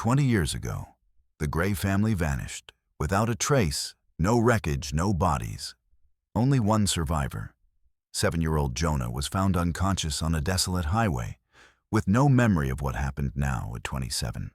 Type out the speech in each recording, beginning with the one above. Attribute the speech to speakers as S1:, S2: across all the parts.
S1: 20 years ago, the Gray family vanished, without a trace, no wreckage, no bodies. Only one survivor. 7-year-old Jonah was found unconscious on a desolate highway, with no memory of what happened now at 27.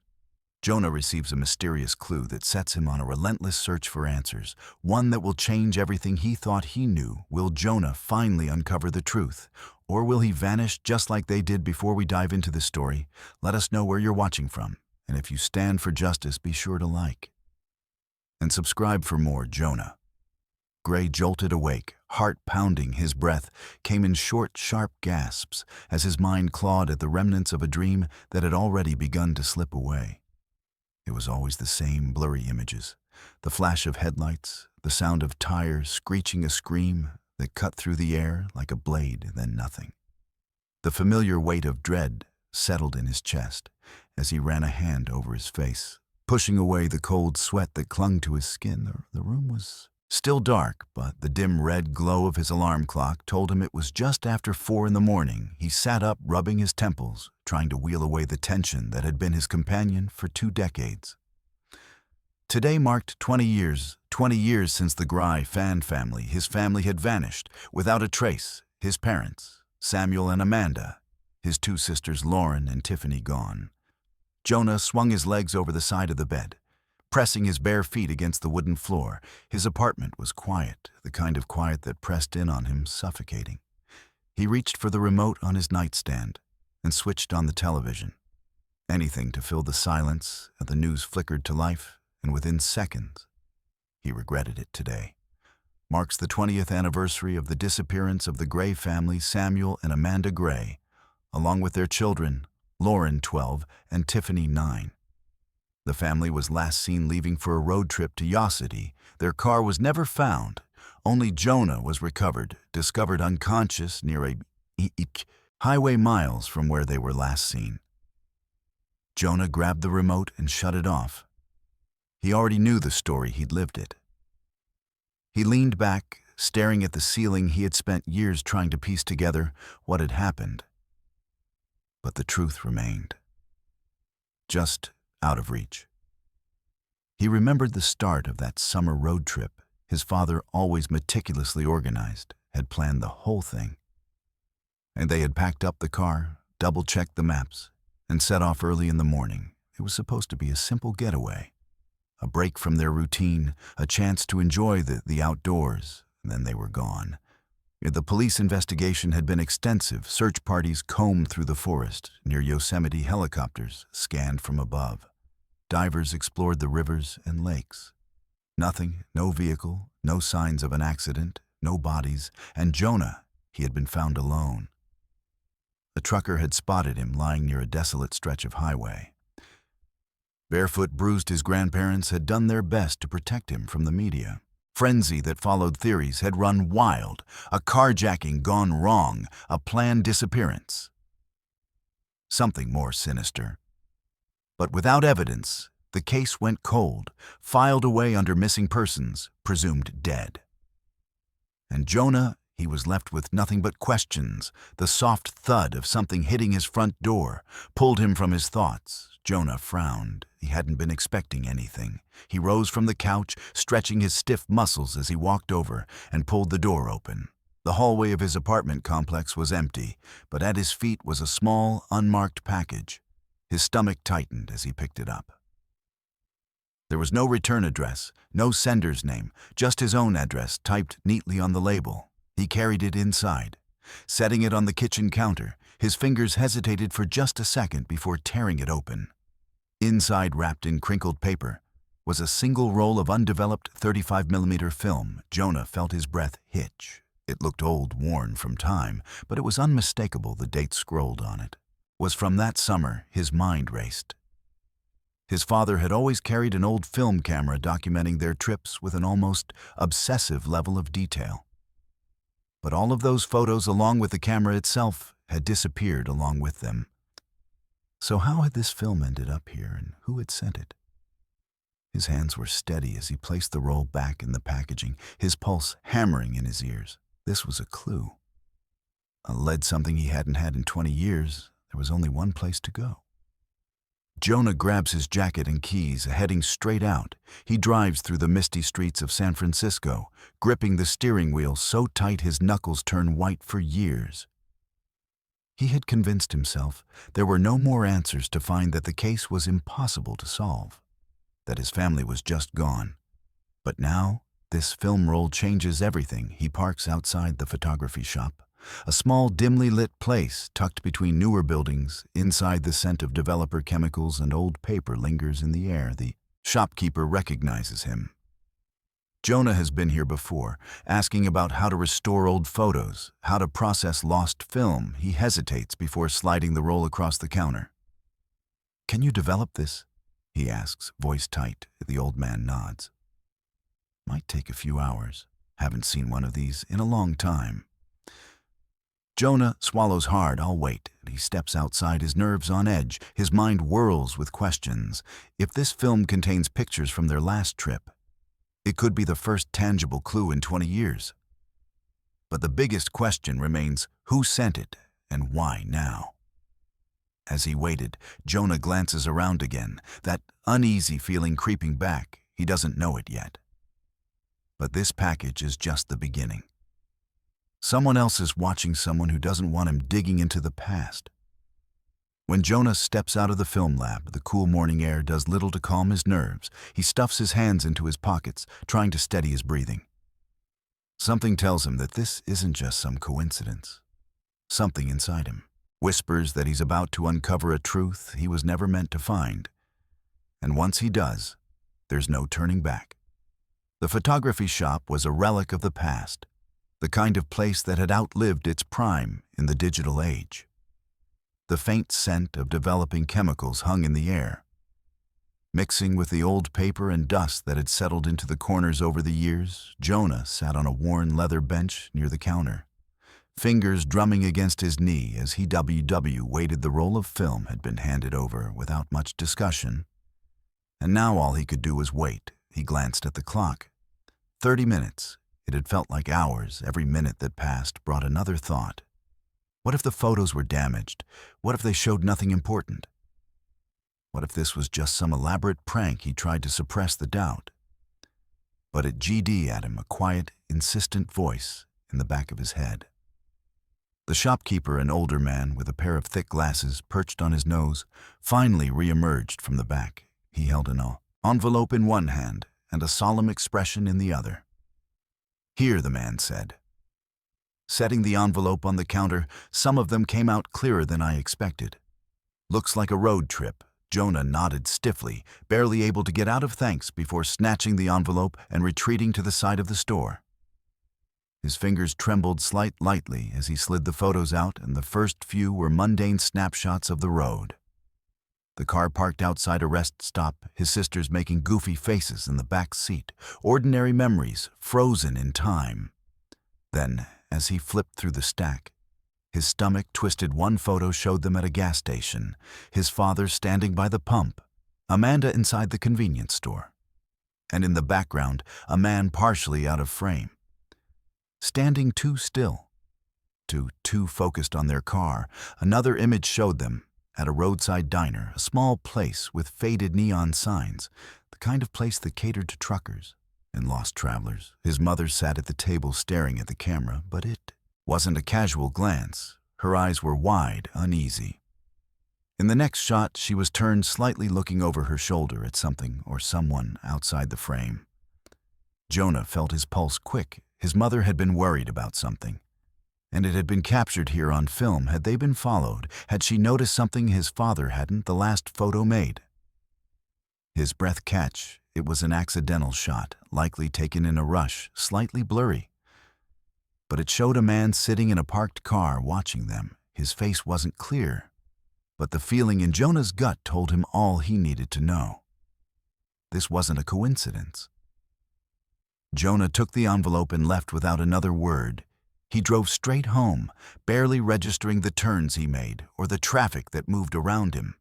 S1: Jonah receives a mysterious clue that sets him on a relentless search for answers, one that will change everything he thought he knew. Will Jonah finally uncover the truth? Or will he vanish just like they did? Before we dive into the story, let us know where you're watching from. And if you stand for justice, be sure to like and subscribe for more. Jonah Gray jolted awake, heart pounding. His breath came in short, sharp gasps as his mind clawed at the remnants of a dream that had already begun to slip away. It was always the same blurry images, the flash of headlights, the sound of tires screeching, a scream that cut through the air like a blade, then nothing. The familiar weight of dread settled in his chest as he ran a hand over his face, pushing away the cold sweat that clung to his skin. The room was still dark, but the dim red glow of his alarm clock told him it was just after 4 in the morning. He sat up, rubbing his temples, trying to wheel away the tension that had been his companion for 2 decades. Today marked 20 years since the Gray family. His family had vanished, without a trace. His parents, Samuel and Amanda, his 2 sisters, Lauren and Tiffany, gone. Jonah swung his legs over the side of the bed, pressing his bare feet against the wooden floor. His apartment was quiet, the kind of quiet that pressed in on him, suffocating. He reached for the remote on his nightstand and switched on the television. Anything to fill the silence, and the news flickered to life, and within seconds, he regretted it. Today marks the 20th anniversary of the disappearance of the Gray family. Samuel and Amanda Gray, along with their children, Lauren, 12, and Tiffany, 9. The family was last seen leaving for a road trip to Yosemite. Their car was never found. Only Jonah was discovered unconscious near a highway miles from where they were last seen. Jonah grabbed the remote and shut it off. He already knew the story, he'd lived it. He leaned back, staring at the ceiling. He had spent years trying to piece together what had happened. But the truth remained, just out of reach. He remembered the start of that summer road trip. His father, always meticulously organized, had planned the whole thing. And they had packed up the car, double-checked the maps, and set off early in the morning. It was supposed to be a simple getaway, a break from their routine, a chance to enjoy the outdoors. And then they were gone. The police investigation had been extensive. Search parties combed through the forest near Yosemite. Helicopters scanned from above. Divers explored the rivers and lakes. Nothing, no vehicle, no signs of an accident, no bodies. And Jonah, he had been found alone. A trucker had spotted him lying near a desolate stretch of highway. Barefoot, bruised, his grandparents had done their best to protect him from the media. Frenzy that followed theories had run wild. A carjacking gone wrong, a planned disappearance. Something more sinister. But without evidence, the case went cold, filed away under missing persons, presumed dead. And Jonah, he was left with nothing but questions. The soft thud of something hitting his front door pulled him from his thoughts. Jonah frowned. He hadn't been expecting anything. He rose from the couch, stretching his stiff muscles as he walked over and pulled the door open. The hallway of his apartment complex was empty, but at his feet was a small, unmarked package. His stomach tightened as he picked it up. There was no return address, no sender's name, just his own address typed neatly on the label. He carried it inside. Setting it on the kitchen counter, his fingers hesitated for just a second before tearing it open. Inside, wrapped in crinkled paper, was a single roll of undeveloped 35mm film. Jonah felt his breath hitch. It looked old, worn from time, but it was unmistakable. The date scrolled on it was from that summer. His mind raced. His father had always carried an old film camera documenting their trips with an almost obsessive level of detail. But all of those photos, along with the camera itself, had disappeared along with them. So how had this film ended up here, and who had sent it? His hands were steady as he placed the roll back in the packaging, his pulse hammering in his ears. This was a clue. Led something he hadn't had in 20 years. There was only one place to go. Jonah grabs his jacket and keys, heading straight out. He drives through the misty streets of San Francisco, gripping the steering wheel so tight his knuckles turn white for years. He had convinced himself there were no more answers to find, that the case was impossible to solve, that his family was just gone. But now, this film roll changes everything. He parks outside the photography shop, a small, dimly lit place tucked between newer buildings. Inside, the scent of developer chemicals and old paper lingers in the air. The shopkeeper recognizes him. Jonah has been here before, asking about how to restore old photos, how to process lost film. He hesitates before sliding the roll across the counter. "Can you develop this?" he asks, voice tight. The old man nods. "Might take a few hours. Haven't seen one of these in a long time." Jonah swallows hard. "I'll wait." He steps outside, his nerves on edge. His mind whirls with questions. If this film contains pictures from their last trip, it could be the first tangible clue in 20 years. But the biggest question remains, who sent it and why now? As he waited, Jonah glances around again, that uneasy feeling creeping back. He doesn't know it yet. But this package is just the beginning. Someone else is watching, someone who doesn't want him digging into the past. When Jonah steps out of the film lab, the cool morning air does little to calm his nerves. He stuffs his hands into his pockets, trying to steady his breathing. Something tells him that this isn't just some coincidence. Something inside him whispers that he's about to uncover a truth he was never meant to find. And once he does, there's no turning back. The photography shop was a relic of the past, the kind of place that had outlived its prime in the digital age. The faint scent of developing chemicals hung in the air. Mixing with the old paper and dust that had settled into the corners over the years, Jonah sat on a worn leather bench near the counter, fingers drumming against his knee as he waited. The roll of film had been handed over without much discussion, and now all he could do was wait. He glanced at the clock. 30 minutes. It had felt like hours. Every minute that passed brought another thought. What if the photos were damaged? What if they showed nothing important? What if this was just some elaborate prank? He tried to suppress the doubt. But it GD at him, a quiet, insistent voice in the back of his head. The shopkeeper, an older man with a pair of thick glasses perched on his nose, finally re-emerged from the back. He held an envelope in one hand and a solemn expression in the other. "Here," the man said. Setting the envelope on the counter, some of them came out clearer than I expected. "Looks like a road trip." Jonah nodded stiffly, barely able to get out of thanks before snatching the envelope and retreating to the side of the store. His fingers trembled lightly as he slid the photos out, and the first few were mundane snapshots of the road. The car parked outside a rest stop, his sisters making goofy faces in the back seat, ordinary memories frozen in time. Then, as he flipped through the stack, his stomach twisted. One photo showed them at a gas station, his father standing by the pump, Amanda inside the convenience store, and in the background, a man partially out of frame, standing too still, too focused on their car. Another image showed them at a roadside diner, a small place with faded neon signs, the kind of place that catered to truckers and lost travelers. His mother sat at the table staring at the camera, but it wasn't a casual glance. Her eyes were wide, uneasy. In the next shot, she was turned slightly, looking over her shoulder at something or someone outside the frame. Jonah felt his pulse quick. His mother had been worried about something, and it had been captured here on film. Had they been followed? Had she noticed something his father hadn't? The last photo made. His breath catch. It was an accidental shot, likely taken in a rush, slightly blurry. But it showed a man sitting in a parked car watching them. His face wasn't clear, but the feeling in Jonah's gut told him all he needed to know. This wasn't a coincidence. Jonah took the envelope and left without another word. He drove straight home, barely registering the turns he made or the traffic that moved around him.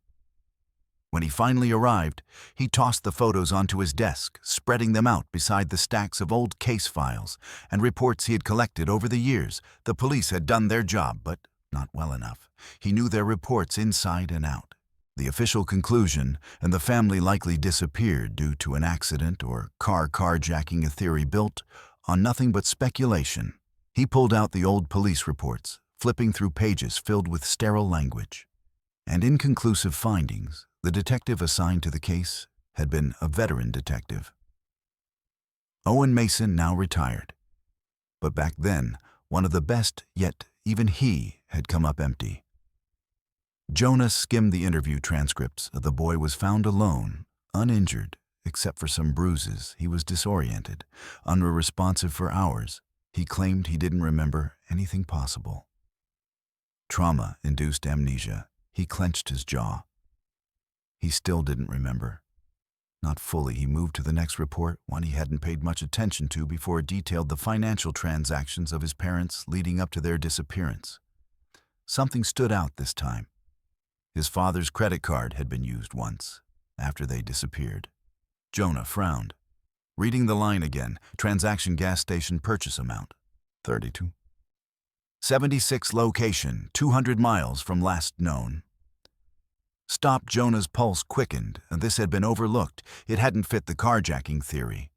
S1: When he finally arrived, he tossed the photos onto his desk, spreading them out beside the stacks of old case files and reports he had collected over the years. The police had done their job, but not well enough. He knew their reports inside and out. The official conclusion, and the family likely disappeared due to an accident or carjacking, a theory built on nothing but speculation. He pulled out the old police reports, flipping through pages filled with sterile language. And inconclusive findings, the detective assigned to the case had been a veteran detective. Owen Mason, now retired. But back then, one of the best, yet even he had come up empty. Jonah skimmed the interview transcripts. The boy was found alone, uninjured, except for some bruises. He was disoriented, unresponsive for hours. He claimed he didn't remember anything possible. Trauma-induced amnesia. He clenched his jaw. He still didn't remember. Not fully. He moved to the next report, one he hadn't paid much attention to before, it detailed the financial transactions of his parents leading up to their disappearance. Something stood out this time. His father's credit card had been used once, after they disappeared. Jonah frowned. Reading the line again, transaction, gas station, purchase amount, 32. 76 location, 200 miles from last known. Stop. Jonah's pulse quickened, and this had been overlooked. It hadn't fit the carjacking theory,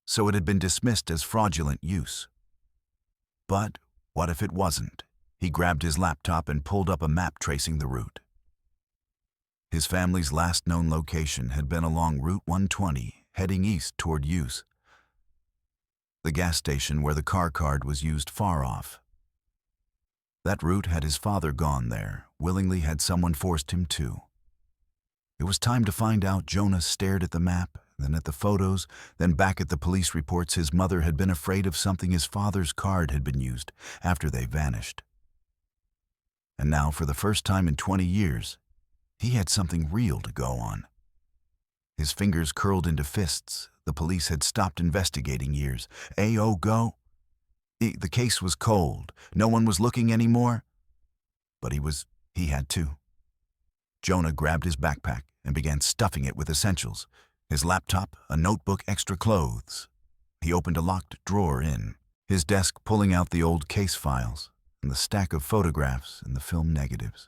S1: so it had been dismissed as fraudulent use. But what if it wasn't? He grabbed his laptop and pulled up a map tracing the route. His family's last known location had been along Route 120, heading east toward Use. The gas station where the car card was used far off. That route had his father gone there, willingly had someone forced him to. It was time to find out. Jonah stared at the map, then at the photos, then back at the police reports. His mother had been afraid of something. His father's card had been used after they vanished. And now, for the first time in 20 years, he had something real to go on. His fingers curled into fists. The police had stopped investigating years. Go. The case was cold. No one was looking anymore. But he had to. Jonah grabbed his backpack and began stuffing it with essentials. His laptop, a notebook, extra clothes. He opened a locked drawer in his desk, pulling out the old case files and the stack of photographs and the film negatives.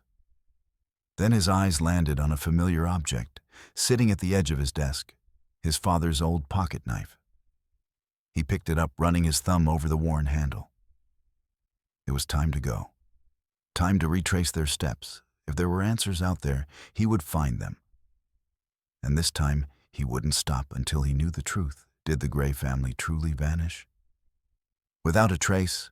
S1: Then his eyes landed on a familiar object, sitting at the edge of his desk, his father's old pocket knife. He picked it up, running his thumb over the worn handle. It was time to go. Time to retrace their steps. If there were answers out there, he would find them. And this time, he wouldn't stop until he knew the truth. Did the Gray family truly vanish? Without a trace?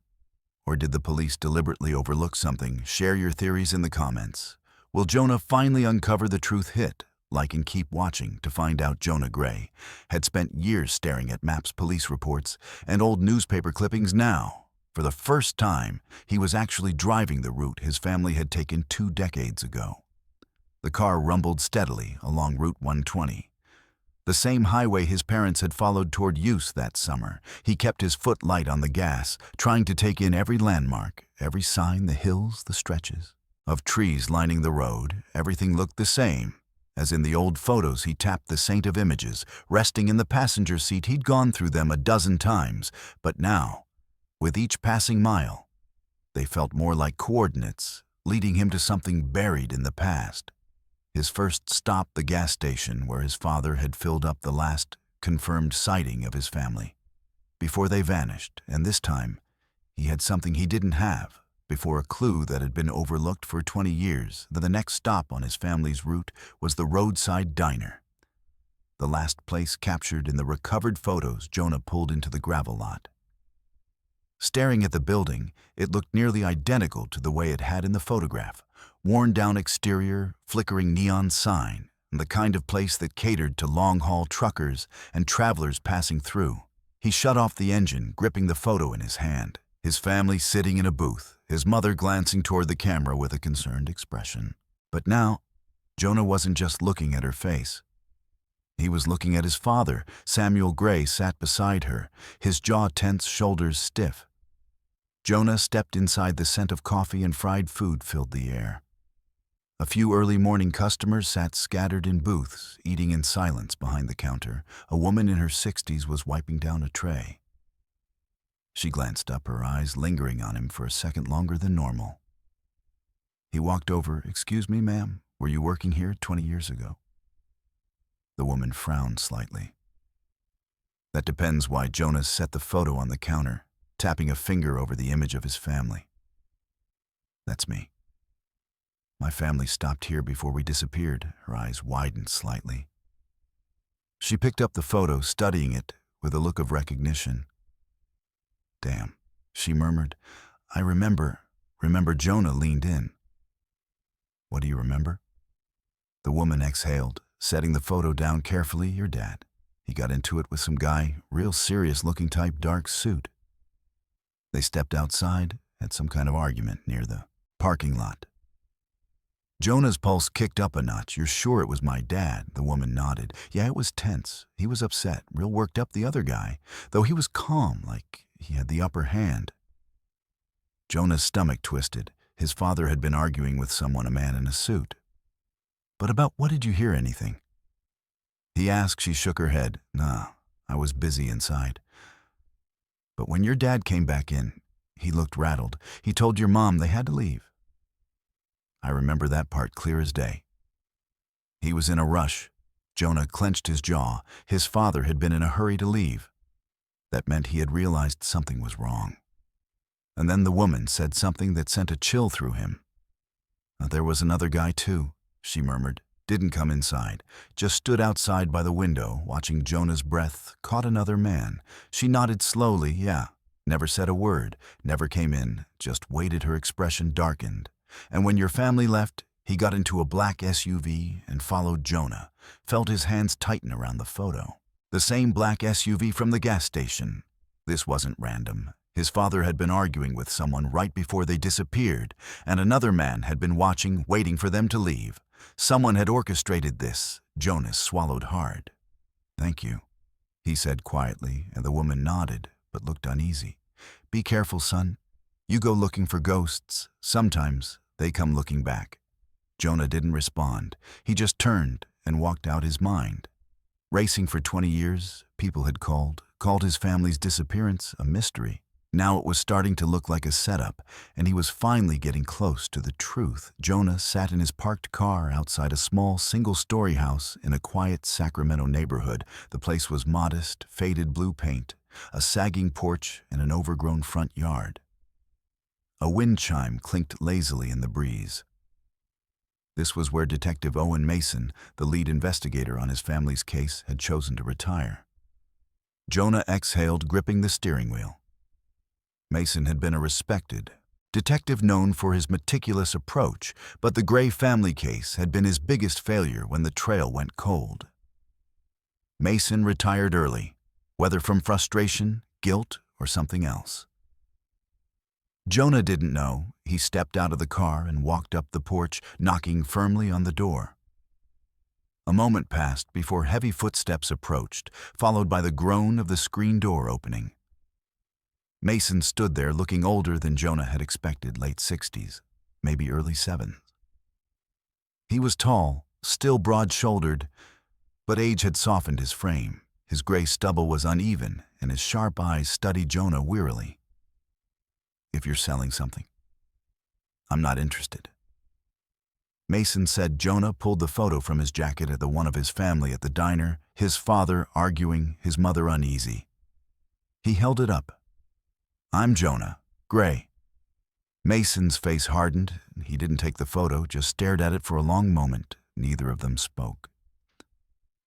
S1: Or did the police deliberately overlook something? Share your theories in the comments. Will Jonah finally uncover the truth? Hit like and keep watching to find out. Jonah Gray had spent years staring at maps, police reports, and old newspaper clippings. Now, for the first time, he was actually driving the route his family had taken 2 decades ago. The car rumbled steadily along Route 120, the same highway his parents had followed toward Use that summer. He kept his foot light on the gas, trying to take in every landmark, every sign, the hills, the stretches of trees lining the road. Everything looked the same as in the old photos. He tapped the saint of images, resting in the passenger seat. He'd gone through them a dozen times, but now, with each passing mile, they felt more like coordinates, leading him to something buried in the past. His first stop, the gas station where his father had filled up the last confirmed sighting of his family before they vanished. And this time, he had something he didn't have before, a clue that had been overlooked for 20 years. The next stop on his family's route was the roadside diner, the last place captured in the recovered photos. Jonah pulled into the gravel lot. Staring at the building, it looked nearly identical to the way it had in the photograph. Worn-down exterior, flickering neon sign, and the kind of place that catered to long-haul truckers and travelers passing through. He shut off the engine, gripping the photo in his hand. His family sitting in a booth, his mother glancing toward the camera with a concerned expression. But now, Jonah wasn't just looking at her face. He was looking at his father. Samuel Gray sat beside her, his jaw tense, shoulders stiff. Jonah stepped inside. The scent of coffee and fried food filled the air. A few early morning customers sat scattered in booths, eating in silence behind the counter. A woman in her 60s was wiping down a tray. She glanced up, her eyes lingering on him for a second longer than normal. He walked over. "Excuse me, ma'am, Were you working here 20 years ago? The woman frowned slightly. That depends why Jonas set the photo on the counter, tapping a finger over the image of his family. That's me. My family stopped here before we disappeared. Her eyes widened slightly. She picked up the photo, studying it with a look of recognition. Damn, she murmured. I remember. Jonah leaned in. What do you remember? The woman exhaled, setting the photo down carefully. Your dad. He got into it with some guy, real serious-looking type, dark suit. They stepped outside, had some kind of argument near the parking lot. Jonah's pulse kicked up a notch. You're sure it was my dad? The woman nodded. Yeah, it was tense. He was upset, real worked up, the other guy, though he was calm, like he had the upper hand. Jonah's stomach twisted. His father had been arguing with someone, a man in a suit. But about what? Did you hear anything? He asked. She shook her head. Nah, I was busy inside. But when your dad came back in, he looked rattled. He told your mom they had to leave. I remember that part clear as day. He was in a rush. Jonah clenched his jaw. His father had been in a hurry to leave. That meant he had realized something was wrong. And then the woman said something that sent a chill through him. There was another guy too, she murmured. Didn't come inside, just stood outside by the window, watching Jonah's breath, caught another man. She nodded slowly. Yeah, never said a word, never came in, just waited. Her expression darkened. And when your family left, he got into a black SUV and followed Jonah, felt his hands tighten around the photo. The same black SUV from the gas station. This wasn't random. His father had been arguing with someone right before they disappeared, and another man had been watching, waiting for them to leave. Someone had orchestrated this. Jonas swallowed hard. Thank you, he said quietly, and the woman nodded, but looked uneasy. Be careful, son. You go looking for ghosts. Sometimes they come looking back. Jonah didn't respond. He just turned and walked out. His mind racing. For 20 years, people had called his family's disappearance a mystery. Now it was starting to look like a setup, and he was finally getting close to the truth. Jonah sat in his parked car outside a small single-story house in a quiet Sacramento neighborhood. The place was modest, faded blue paint, a sagging porch, and an overgrown front yard. A wind chime clinked lazily in the breeze. This was where Detective Owen Mason, the lead investigator on his family's case, had chosen to retire. Jonah exhaled, gripping the steering wheel. Mason had been a respected detective known for his meticulous approach, but the Gray family case had been his biggest failure when the trail went cold. Mason retired early, whether from frustration, guilt, or something else. Jonah didn't know. He stepped out of the car and walked up the porch, knocking firmly on the door. A moment passed before heavy footsteps approached, followed by the groan of the screen door opening. Mason stood there looking older than Jonah had expected, late 60s, maybe early 70s. He was tall, still broad-shouldered, but age had softened his frame. His gray stubble was uneven, and his sharp eyes studied Jonah wearily. If you're selling something, I'm not interested. Mason said. Jonah pulled the photo from his jacket at the one of his family at the diner, his father arguing, his mother uneasy. He held it up. I'm Jonah, Gray. Mason's face hardened. He didn't take the photo, just stared at it for a long moment. Neither of them spoke.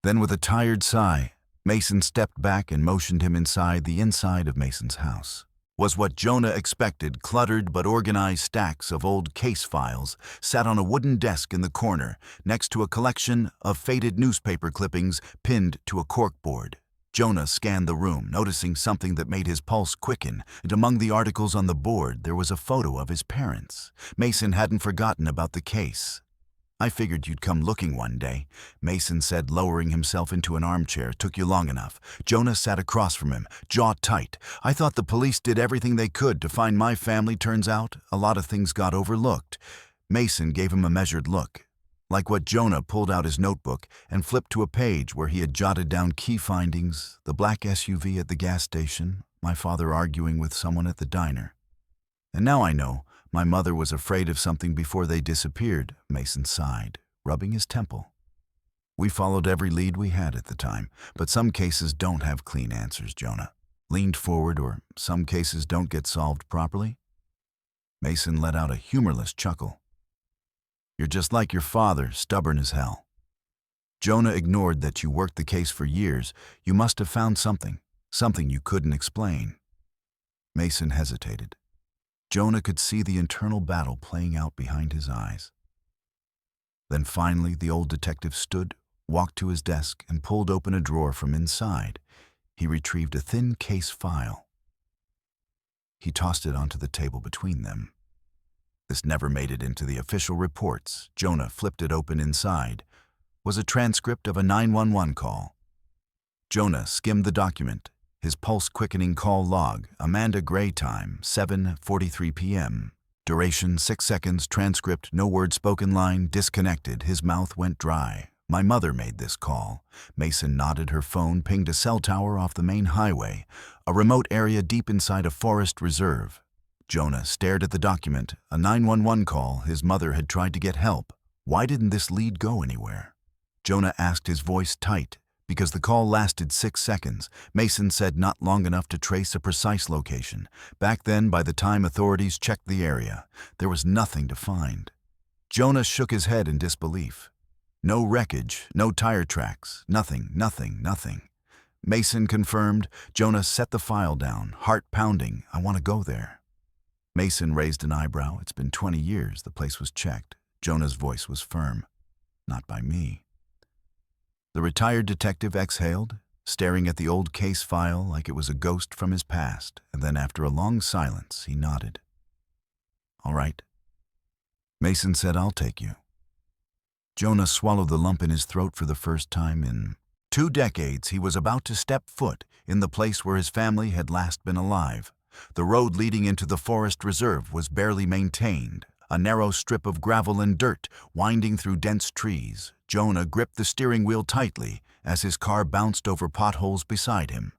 S1: Then with a tired sigh, Mason stepped back and motioned him inside. The inside of Mason's house was what Jonah expected. Cluttered but organized stacks of old case files sat on a wooden desk in the corner, next to a collection of faded newspaper clippings pinned to a corkboard. Jonah scanned the room, noticing something that made his pulse quicken, and among the articles on the board there was a photo of his parents. Mason hadn't forgotten about the case. I figured you'd come looking one day, Mason said, lowering himself into an armchair. Took you long enough. Jonah sat across from him, jaw tight. I thought the police did everything they could to find my family. Turns out a lot of things got overlooked. Mason gave him a measured look, like what Jonah pulled out his notebook and flipped to a page where he had jotted down key findings: the black SUV at the gas station, my father arguing with someone at the diner. And now I know my mother was afraid of something before they disappeared, Mason sighed. rubbing his temple. We followed every lead we had at the time, but some cases don't have clean answers, Jonah. Leaned forward, or some cases don't get solved properly. Mason let out a humorless chuckle. You're just like your father, stubborn as hell. Jonah ignored that you worked the case for years. You must have found something you couldn't explain. Mason hesitated. Jonah could see the internal battle playing out behind his eyes. Then finally the old detective stood, walked to his desk, and pulled open a drawer from inside. He retrieved a thin case file. He tossed it onto the table between them. This never made it into the official reports. Jonah flipped it open. Inside was a transcript of a 911 call. Jonah skimmed the document. His pulse-quickening call log, Amanda Gray, time 7:43 p.m. Duration 6 seconds, transcript, no word spoken, line disconnected. His mouth went dry. My mother made this call. Mason nodded. Her phone pinged a cell tower off the main highway, a remote area deep inside a forest reserve. Jonah stared at the document. A 911 call. His mother had tried to get help. Why didn't this lead go anywhere? Jonah asked, his voice tight. Because the call lasted 6 seconds. Mason said not long enough to trace a precise location. Back then, by the time authorities checked the area, there was nothing to find. Jonah shook his head in disbelief. No wreckage, no tire tracks, nothing. Mason confirmed. Jonah set the file down, heart pounding. I want to go there. Mason raised an eyebrow. It's been 20 years. The place was checked. Jonah's voice was firm. Not by me. The retired detective exhaled, staring at the old case file like it was a ghost from his past, and then after a long silence, he nodded. All right. Mason said, I'll take you. Jonah swallowed the lump in his throat. For the first time in 2 decades, he was about to step foot in the place where his family had last been alive. The road leading into the forest reserve was barely maintained, a narrow strip of gravel and dirt winding through dense trees. Jonah gripped the steering wheel tightly as his car bounced over potholes beside him.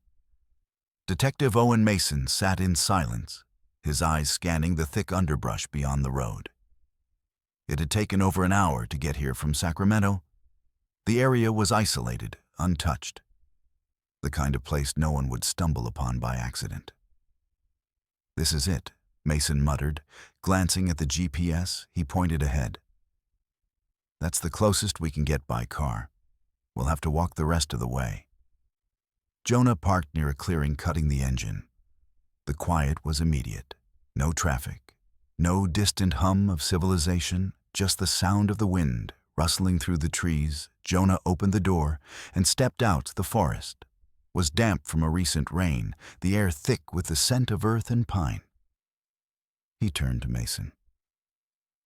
S1: Detective Owen Mason sat in silence, his eyes scanning the thick underbrush beyond the road. It had taken over an hour to get here from Sacramento. The area was isolated, untouched. The kind of place no one would stumble upon by accident. This is it, Mason muttered. Glancing at the GPS, he pointed ahead. That's the closest we can get by car. We'll have to walk the rest of the way. Jonah parked near a clearing, cutting the engine. The quiet was immediate. No traffic. No distant hum of civilization, just the sound of the wind rustling through the trees. Jonah opened the door and stepped out. The forest was damp from a recent rain, the air thick with the scent of earth and pine. He turned to Mason.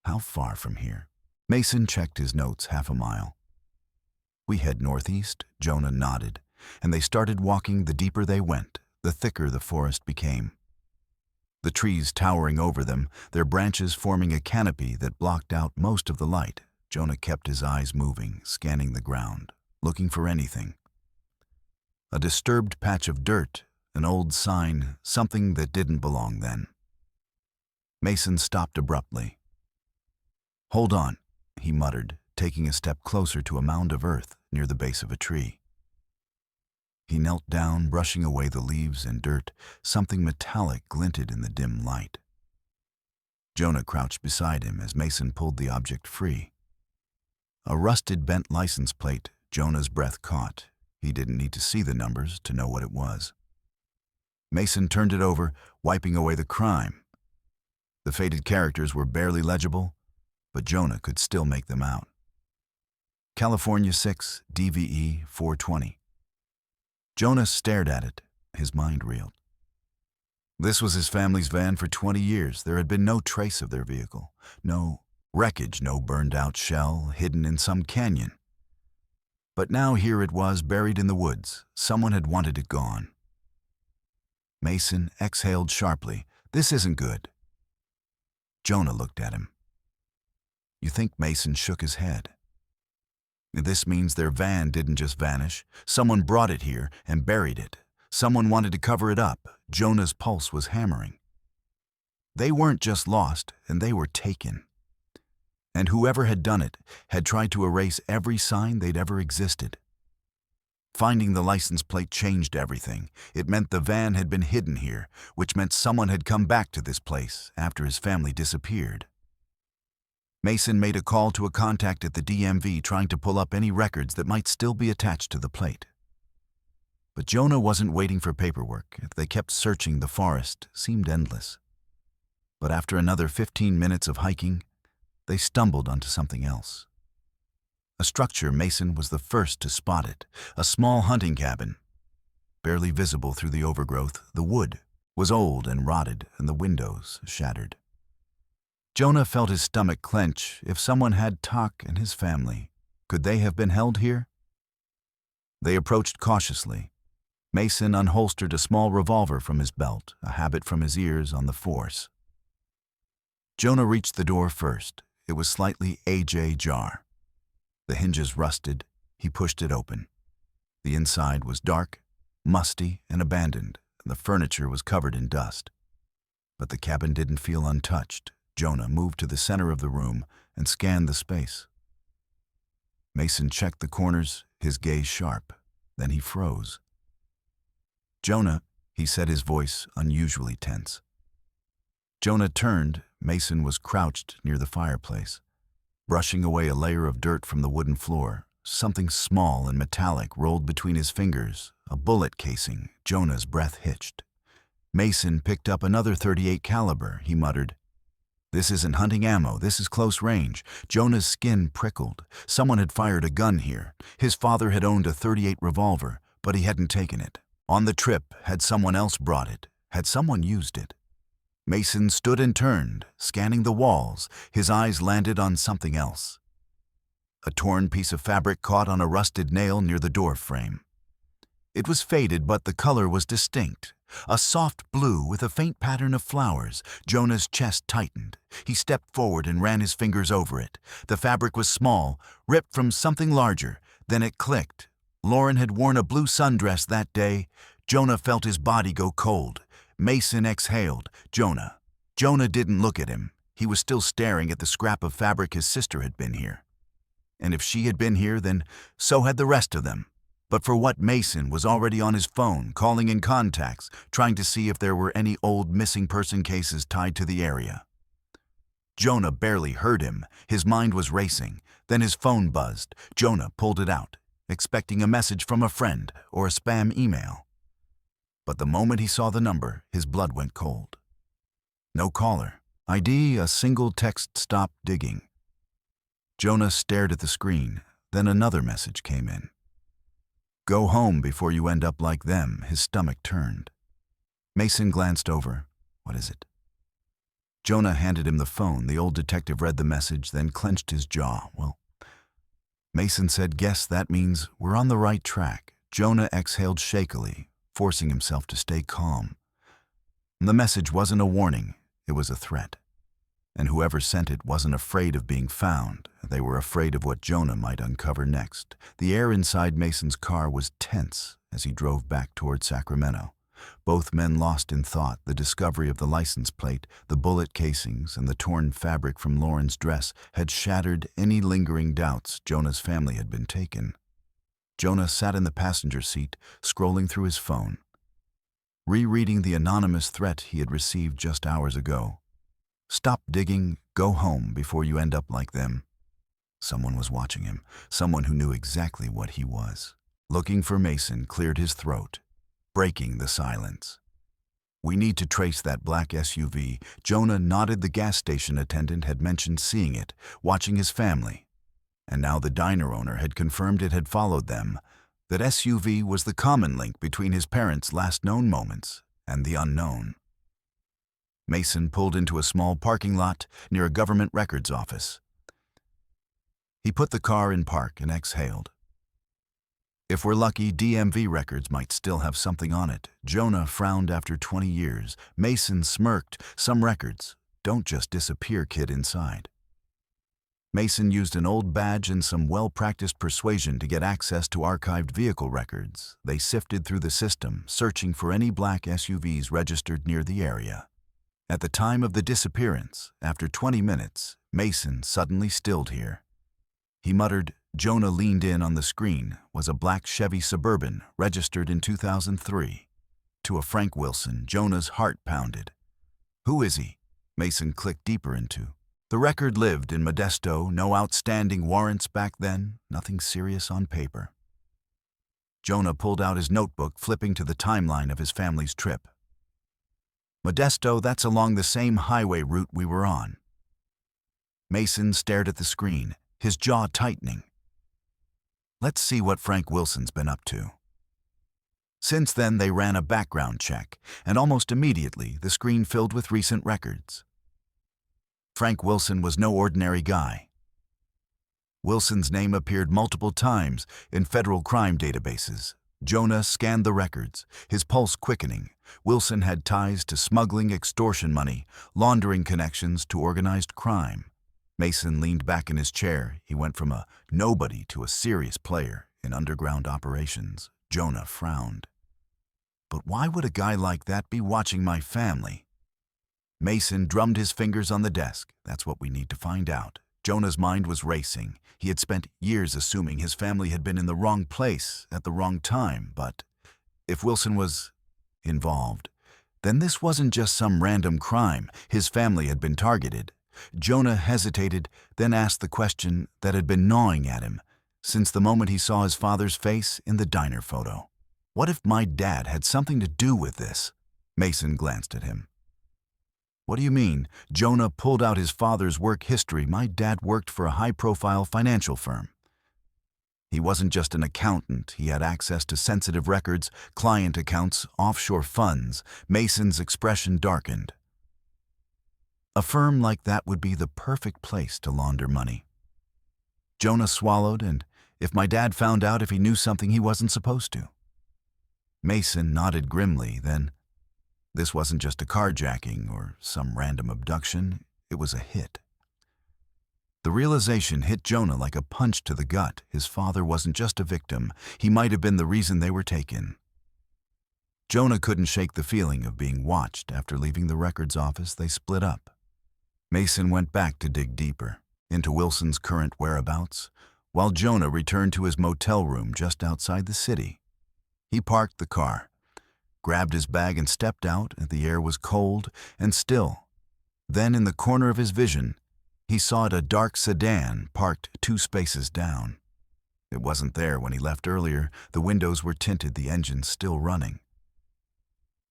S1: How far from here? Mason checked his notes. 1/2 mile. We head northeast, Jonah nodded, and they started walking. The deeper they went, the thicker the forest became. The trees towering over them, their branches forming a canopy that blocked out most of the light. Jonah kept his eyes moving, scanning the ground, looking for anything. A disturbed patch of dirt, an old sign, something that didn't belong then. Mason stopped abruptly. Hold on, he muttered, taking a step closer to a mound of earth near the base of a tree. He knelt down, brushing away the leaves and dirt. Something metallic glinted in the dim light. Jonah crouched beside him as Mason pulled the object free. A rusted, bent license plate. Jonah's breath caught. He didn't need to see the numbers to know what it was. Mason turned it over, wiping away the crime. The faded characters were barely legible, but Jonah could still make them out. California 6, DVE 420. Jonah stared at it. His mind reeled. This was his family's van for 20 years. There had been no trace of their vehicle. No wreckage, no burned-out shell hidden in some canyon. But now here it was, buried in the woods. Someone had wanted it gone. Mason exhaled sharply. This isn't good. Jonah looked at him. You think? Mason shook his head. This means their van didn't just vanish. Someone brought it here and buried it. Someone wanted to cover it up. Jonah's pulse was hammering. They weren't just lost, and they were taken. and whoever had done it had tried to erase every sign they'd ever existed. Finding the license plate changed everything. It meant the van had been hidden here, which meant someone had come back to this place after his family disappeared. Mason made a call to a contact at the DMV trying to pull up any records that might still be attached to the plate. But Jonah wasn't waiting for paperwork. If they kept searching, the forest seemed endless. But after another 15 minutes of hiking, they stumbled onto something else. A structure Mason was the first to spot it, a small hunting cabin. Barely visible through the overgrowth, the wood was old and rotted and the windows shattered. Jonah felt his stomach clench. If someone had Tak and his family, could they have been held here? They approached cautiously. Mason unholstered a small revolver from his belt, a habit from his years on the force. Jonah reached the door first. It was slightly ajar. The hinges rusted. He pushed it open. The inside was dark, musty, and abandoned, and the furniture was covered in dust. But the cabin didn't feel untouched. Jonah moved to the center of the room and scanned the space. Mason checked the corners, his gaze sharp. Then he froze. "Jonah," he said, his voice unusually tense. Jonah turned. Mason was crouched near the fireplace, brushing away a layer of dirt from the wooden floor. Something small and metallic rolled between his fingers, a bullet casing. Jonah's breath hitched. Mason picked up another .38 caliber. He muttered, "This isn't hunting ammo, this is close range." Jonah's skin prickled. Someone had fired a gun here. His father had owned a .38 revolver, but he hadn't taken it. On the trip, had someone else brought it? Had someone used it? Mason stood and turned, scanning the walls. His eyes landed on something else. A torn piece of fabric caught on a rusted nail near the door frame. It was faded, but the color was distinct. A soft blue with a faint pattern of flowers. Jonah's chest tightened. He stepped forward and ran his fingers over it. The fabric was small, ripped from something larger. Then it clicked. Lauren had worn a blue sundress that day. Jonah felt his body go cold. Mason exhaled. Jonah didn't look at him. He was still staring at the scrap of fabric his sister had been here. And if she had been here, then so had the rest of them. But for what, Mason was already on his phone, calling in contacts, trying to see if there were any old missing person cases tied to the area. Jonah barely heard him. His mind was racing. Then his phone buzzed. Jonah pulled it out, expecting a message from a friend or a spam email. But the moment he saw the number, his blood went cold. No caller. ID, a single text, "Stop digging." Jonah stared at the screen. Then another message came in. "Go home before you end up like them." His stomach turned. Mason glanced over. "What is it?" Jonah handed him the phone. The old detective read the message, then clenched his jaw. "Well," Mason said, "guess that means we're on the right track." Jonah exhaled shakily, forcing himself to stay calm. The message wasn't a warning, it was a threat. And whoever sent it wasn't afraid of being found. They were afraid of what Jonah might uncover next. The air inside Mason's car was tense as he drove back toward Sacramento. Both men lost in thought. The discovery of the license plate, the bullet casings, and the torn fabric from Lauren's dress had shattered any lingering doubts Jonah's family had been taken. Jonah sat in the passenger seat, scrolling through his phone, rereading the anonymous threat he had received just hours ago. "Stop digging, go home before you end up like them." Someone was watching him, someone who knew exactly what he was. Looking for Mason cleared his throat, breaking the silence. "We need to trace that black SUV. Jonah nodded. The gas station attendant had mentioned seeing it, watching his family. And now the diner owner had confirmed it had followed them. That SUV was the common link between his parents' last known moments and the unknown. Mason pulled into a small parking lot near a government records office. He put the car in park and exhaled. If we're lucky, DMV records might still have something on it. Jonah frowned. After 20 years. Mason smirked. Some records don't just disappear, kid, inside. Mason used an old badge and some well-practiced persuasion to get access to archived vehicle records. They sifted through the system, searching for any black SUVs registered near the area. At the time of the disappearance, after 20 minutes, Mason suddenly stilled here. He muttered. Jonah leaned in on the screen was a black Chevy Suburban registered in 2003. To a Frank Wilson, Jonah's heart pounded. Who is he? Mason clicked deeper into. The record lived in Modesto, no outstanding warrants back then, nothing serious on paper. Jonah pulled out his notebook, flipping to the timeline of his family's trip. Modesto, that's along the same highway route we were on. Mason stared at the screen, his jaw tightening. Let's see what Frank Wilson's been up to. Since then, they ran a background check, and almost immediately the screen filled with recent records. Frank Wilson was no ordinary guy. Wilson's name appeared multiple times in federal crime databases. Jonah scanned the records, his pulse quickening. Wilson had ties to smuggling, extortion money, laundering connections to organized crime. Mason leaned back in his chair. He went from a nobody to a serious player in underground operations. Jonah frowned. But why would a guy like that be watching my family? Mason drummed his fingers on the desk. That's what we need to find out. Jonah's mind was racing. He had spent years assuming his family had been in the wrong place at the wrong time, but if Wilson was involved, then this wasn't just some random crime. His family had been targeted. Jonah hesitated, then asked the question that had been gnawing at him since the moment he saw his father's face in the diner photo. What if my dad had something to do with this? Mason glanced at him. What do you mean? Jonah pulled out his father's work history. My dad worked for a high-profile financial firm. He wasn't just an accountant. He had access to sensitive records, client accounts, offshore funds. Mason's expression darkened. A firm like that would be the perfect place to launder money. Jonah swallowed, and if my dad found out, if he knew something he wasn't supposed to? Mason nodded grimly, then. This wasn't just a carjacking or some random abduction. It was a hit. The realization hit Jonah like a punch to the gut. His father wasn't just a victim. He might have been the reason they were taken. Jonah couldn't shake the feeling of being watched. After leaving the records office, they split up. Mason went back to dig deeper into Wilson's current whereabouts, while Jonah returned to his motel room just outside the city. He parked the car, grabbed his bag and stepped out. The air was cold and still. Then in the corner of his vision, he saw a dark sedan parked 2 spaces down. It wasn't there when he left earlier. The windows were tinted, the engine still running.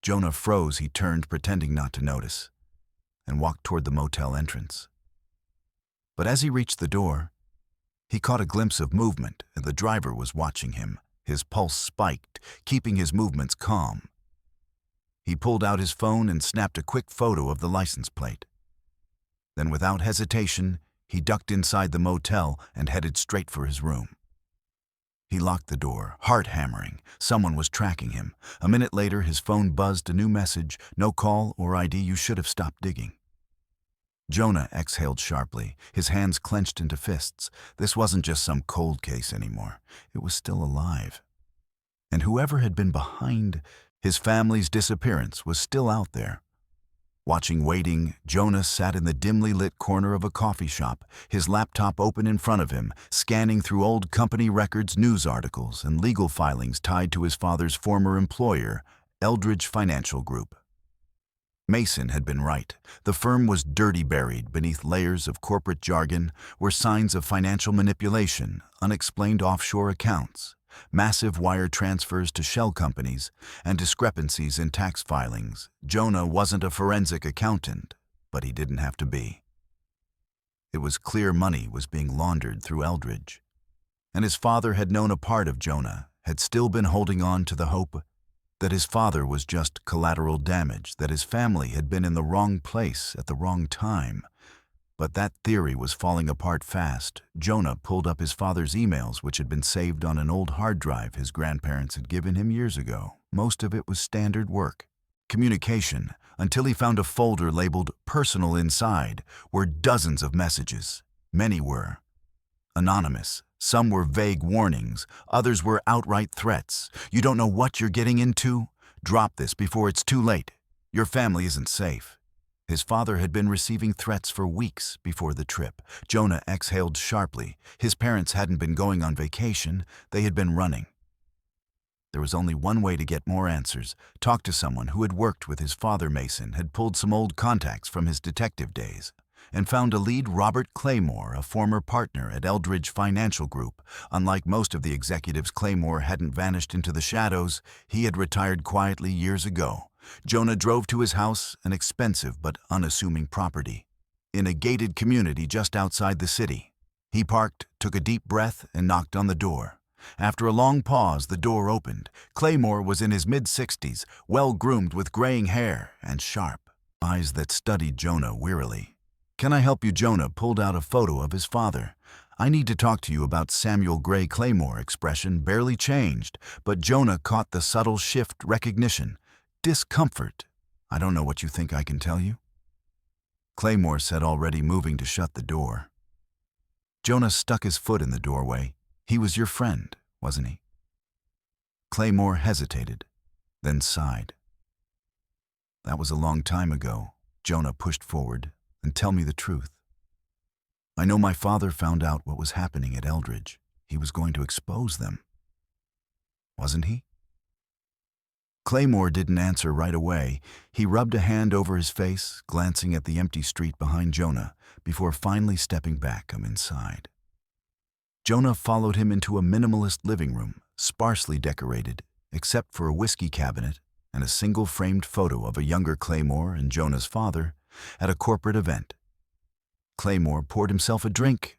S1: Jonah froze. He turned, pretending not to notice, and walked toward the motel entrance. But as he reached the door, he caught a glimpse of movement, and the driver was watching him. His pulse spiked, keeping his movements calm. He pulled out his phone and snapped a quick photo of the license plate. Then, without hesitation, he ducked inside the motel and headed straight for his room. He locked the door, heart hammering. Someone was tracking him. A minute later, his phone buzzed a new message. No call or ID. You should have stopped digging. Jonah exhaled sharply, his hands clenched into fists. This wasn't just some cold case anymore. It was still alive. And whoever had been behind his family's disappearance was still out there. Watching, waiting, Jonah sat in the dimly lit corner of a coffee shop, his laptop open in front of him, scanning through old company records, news articles, and legal filings tied to his father's former employer, Eldridge Financial Group. Mason had been right. The firm was dirty. Buried beneath layers of corporate jargon were signs of financial manipulation, unexplained offshore accounts, massive wire transfers to shell companies, and discrepancies in tax filings. Jonah wasn't a forensic accountant, but he didn't have to be. It was clear money was being laundered through Eldridge, and his father had known a part of Jonah, had still been holding on to the hope that his father was just collateral damage, that his family had been in the wrong place at the wrong time. But that theory was falling apart fast. Jonah pulled up his father's emails, which had been saved on an old hard drive his grandparents had given him years ago. Most of it was standard work, communication, until he found a folder labeled Personal. Inside were dozens of messages. Many were anonymous. Some were vague warnings. Others were outright threats. You don't know what you're getting into? Drop this before it's too late. Your family isn't safe. His father had been receiving threats for weeks before the trip. Jonah exhaled sharply. His parents hadn't been going on vacation, they had been running. There was only one way to get more answers. Talk to someone who had worked with his father. Mason had pulled some old contacts from his detective days and found a lead, Robert Claymore, a former partner at Eldridge Financial Group. Unlike most of the executives, Claymore hadn't vanished into the shadows. He had retired quietly years ago. Jonah drove to his house, an expensive but unassuming property, in a gated community just outside the city. He parked, took a deep breath, and knocked on the door. After a long pause, the door opened. Claymore was in his mid-60s, well-groomed with graying hair and sharp eyes that studied Jonah wearily. "Can I help you?" Jonah pulled out a photo of his father. "I need to talk to you about Samuel Gray." Claymore expression barely changed, but Jonah caught the subtle shift, recognition, discomfort. "I don't know what you think I can tell you," Claymore said, already moving to shut the door. Jonah stuck his foot in the doorway. "He was your friend, wasn't he?" Claymore hesitated, then sighed. "That was a long time ago." Jonah pushed forward. "And tell me the truth. I know my father found out what was happening at Eldridge. He was going to expose them, wasn't he?" Claymore didn't answer right away. He rubbed a hand over his face, glancing at the empty street behind Jonah, before finally stepping back inside. Jonah followed him into a minimalist living room, sparsely decorated, except for a whiskey cabinet and a single framed photo of a younger Claymore and Jonah's father at a corporate event. Claymore poured himself a drink,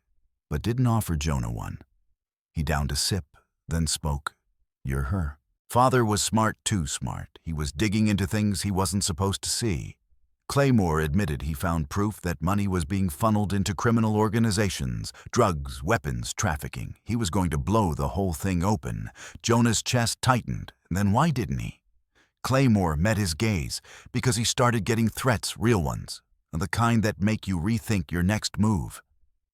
S1: but didn't offer Jonah one. He downed a sip, then spoke. "You're her." Father was smart, too smart. He was digging into things he wasn't supposed to see. Claymore admitted he found proof that money was being funneled into criminal organizations, drugs, weapons, trafficking. He was going to blow the whole thing open. Jonah's chest tightened. Then why didn't he? Claymore met his gaze because he started getting threats, real ones, the kind that make you rethink your next move.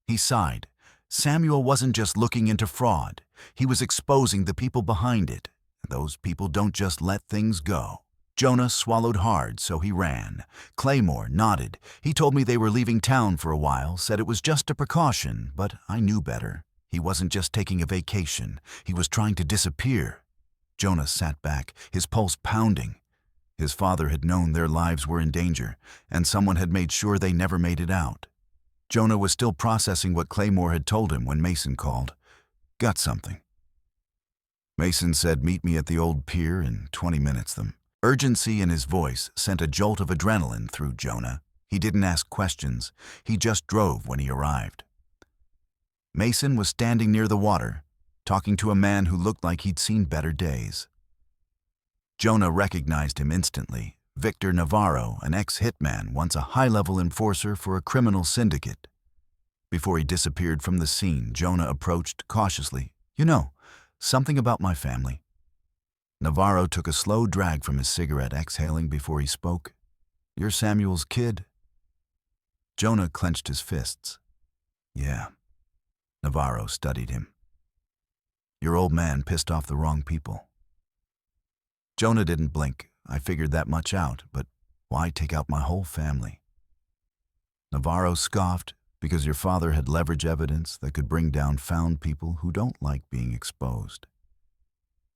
S1: He sighed. Samuel wasn't just looking into fraud. He was exposing the people behind it. Those people don't just let things go. Jonah swallowed hard, so he ran. Claymore nodded. "He told me they were leaving town for a while, said it was just a precaution, but I knew better. He wasn't just taking a vacation. He was trying to disappear." Jonah sat back, his pulse pounding. His father had known their lives were in danger, and someone had made sure they never made it out. Jonah was still processing what Claymore had told him when Mason called. "Got something." Mason said, "Meet me at the old pier in 20 minutes." The urgency in his voice sent a jolt of adrenaline through Jonah. He didn't ask questions. He just drove when he arrived. Mason was standing near the water, talking to a man who looked like he'd seen better days. Jonah recognized him instantly. Victor Navarro, an ex-hitman, once a high-level enforcer for a criminal syndicate. Before he disappeared from the scene, Jonah approached cautiously. "You know, something about my family." Navarro took a slow drag from his cigarette, exhaling before he spoke. "You're Samuel's kid?" Jonah clenched his fists. "Yeah." Navarro studied him. "Your old man pissed off the wrong people." Jonah didn't blink. "I figured that much out, but why take out my whole family?" Navarro scoffed. "Because your father had leverage evidence that could bring down found people who don't like being exposed.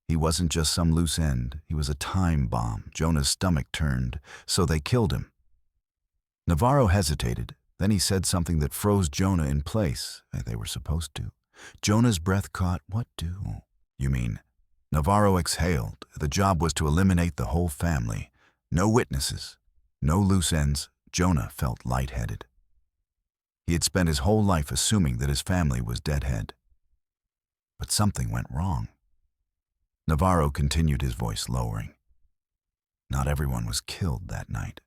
S1: He wasn't just some loose end, he was a time bomb." Jonah's stomach turned. "So they killed him." Navarro hesitated. Then he said something that froze Jonah in place. They were supposed to. Jonah's breath caught. "What do you mean?" Navarro exhaled. "The job was to eliminate the whole family. No witnesses, no loose ends." Jonah felt lightheaded. He had spent his whole life assuming that his family was deadhead. But something went wrong. Navarro continued, his voice lowering. "Not everyone was killed that night."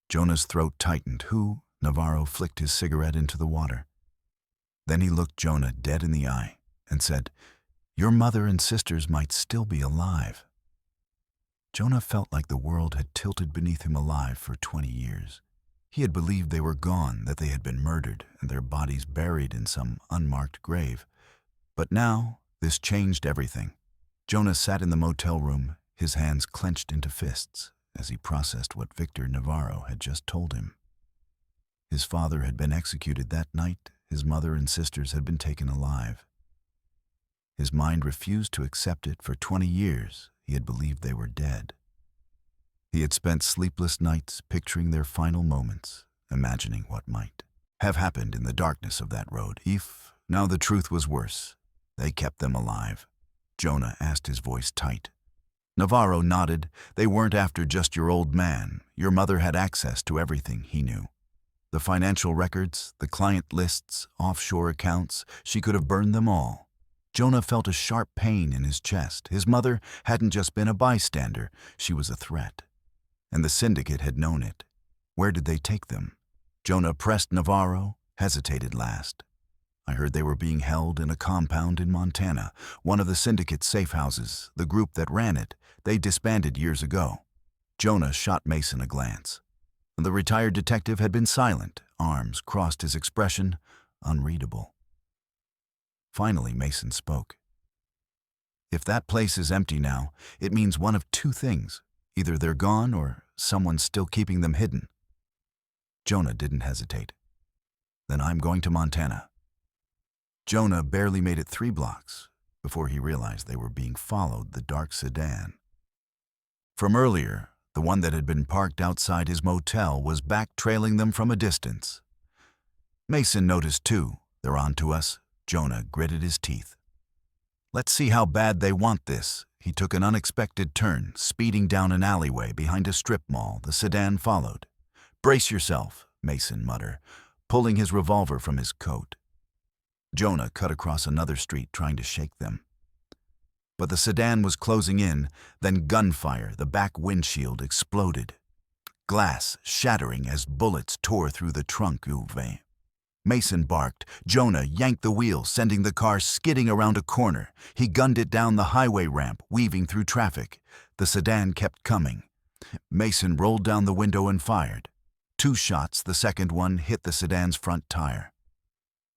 S1: Jonah's throat tightened. "Who?" Navarro flicked his cigarette into the water. Then he looked Jonah dead in the eye and said, "Your mother and sisters might still be alive." Jonah felt like the world had tilted beneath him alive for 20 years. He had believed they were gone, that they had been murdered and their bodies buried in some unmarked grave. But now, this changed everything. Jonah sat in the motel room, his hands clenched into fists. as he processed what Victor Navarro had just told him. His father had been executed that night. His mother and sisters had been taken alive. His mind refused to accept it. For 20 years, he had believed they were dead. He had spent sleepless nights picturing their final moments, imagining what might have happened in the darkness of that road. Now the truth was worse. They kept them alive. Jonah asked, his voice tight. Navarro nodded. They weren't after just your old man. Your mother had access to everything, he knew. The financial records, the client lists, offshore accounts, she could have burned them all. Jonah felt a sharp pain in his chest. His mother hadn't just been a bystander, she was a threat. And the syndicate had known it. Where did they take them? Jonah pressed Navarro, hesitated last. I heard they were being held in a compound in Montana, one of the syndicate's safe houses. The group that ran it, they disbanded years ago. Jonah shot Mason a glance. The retired detective had been silent, arms crossed, his expression unreadable. Finally, Mason spoke. If that place is empty now, it means one of two things. Either they're gone or someone's still keeping them hidden. Jonah didn't hesitate. Then I'm going to Montana. Jonah barely made it 3 blocks before he realized they were being followed, the dark sedan. From earlier, the one that had been parked outside his motel was back, trailing them from a distance. Mason noticed too. They're on to us. Jonah gritted his teeth. Let's see how bad they want this. He took an unexpected turn, speeding down an alleyway behind a strip mall. The sedan followed. Brace yourself, Mason muttered, pulling his revolver from his coat. Jonah cut across another street, trying to shake them. But the sedan was closing in, then gunfire. The back windshield exploded, glass shattering as bullets tore through the trunk. Mason barked. Jonah yanked the wheel, sending the car skidding around a corner. He gunned it down the highway ramp, weaving through traffic. The sedan kept coming. Mason rolled down the window and fired. 2 shots, the second one hit the sedan's front tire.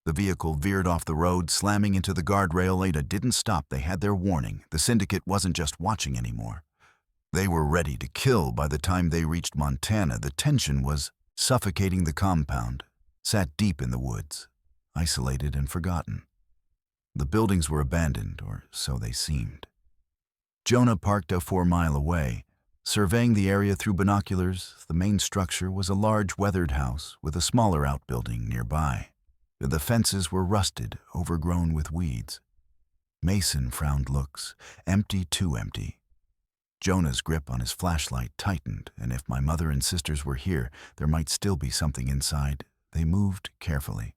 S1: The vehicle veered off the road, slamming into the guardrail. Ada didn't stop. They had their warning. The syndicate wasn't just watching anymore. They were ready to kill. By the time they reached Montana, the tension was suffocating. The compound sat deep in the woods, isolated and forgotten. The buildings were abandoned, or so they seemed. Jonah parked 4 miles away, surveying the area through binoculars. The main structure was a large weathered house with a smaller outbuilding nearby. The fences were rusted, overgrown with weeds. Mason frowned looks, empty, too empty. Jonah's grip on his flashlight tightened, and if my mother and sisters were here, there might still be something inside. They moved carefully.